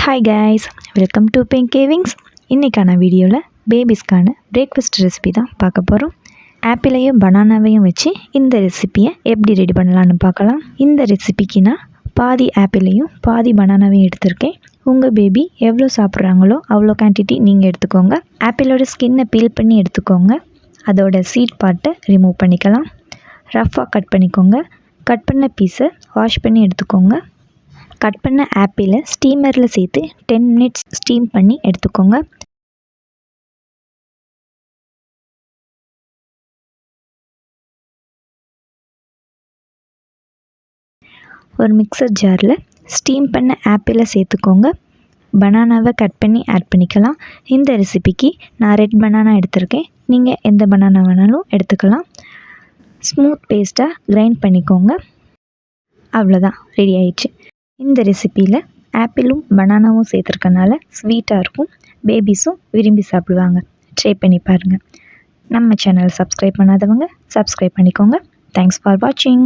Hi guys, welcome to pink கேவிங்ஸ். இன்றைக்கான வீடியோவில் பேபிஸ்க்கான பிரேக்ஃபாஸ்ட் ரெசிபி தான் பார்க்க போகிறோம். ஆப்பிளையும் பனானாவையும் வச்சு இந்த ரெசிப்பியை எப்படி ரெடி பண்ணலான்னு பார்க்கலாம். இந்த ரெசிபிக்கு நான் பாதி ஆப்பிளையும் பாதி பனானாவையும் எடுத்திருக்கேன். உங்கள் பேபி எவ்வளோ சாப்பிட்றாங்களோ அவ்வளோ குவான்டிட்டி நீங்கள் எடுத்துக்கோங்க. ஆப்பிளோட ஸ்கின்னை பீல் பண்ணி எடுத்துக்கோங்க. அதோட சீட் பார்ட்டை ரிமூவ் பண்ணிக்கலாம். ரஃப்பாக கட் பண்ணிக்கோங்க. கட் பண்ண பீஸை வாஷ் பண்ணி எடுத்துக்கோங்க. கட் பண்ண ஆப்பிளை ஸ்டீமரில் சேர்த்து 10 மினிட்ஸ் ஸ்டீம் பண்ணி எடுத்துக்கோங்க. ஒரு மிக்சர் ஜாரில் ஸ்டீம் பண்ண ஆப்பிளை சேர்த்துக்கோங்க. பனானாவை கட் பண்ணி ஆட் பண்ணிக்கலாம். இந்த ரெசிபிக்கு நான் ரெட் பனானா எடுத்திருக்கேன். நீங்கள் எந்த பனானா வேணாலும் எடுத்துக்கலாம். ஸ்மூத் பேஸ்ட்டாக கிரைண்ட் பண்ணிக்கோங்க. அவ்வளோதான், ரெடி ஆயிடுச்சு. இந்த ரெசிப்பியில் ஆப்பிளும் பனானாவும் சேர்த்துருக்கனால ஸ்வீட்டாக இருக்கும். பேபிஸும் விரும்பி சாப்பிடுவாங்க. ட்ரை பண்ணி பாருங்கள். நம்ம சேனல் சப்ஸ்கிரைப் பண்ணாதவங்க சப்ஸ்கிரைப் பண்ணிக்கோங்க. தேங்க்ஸ் ஃபார் வாட்சிங்.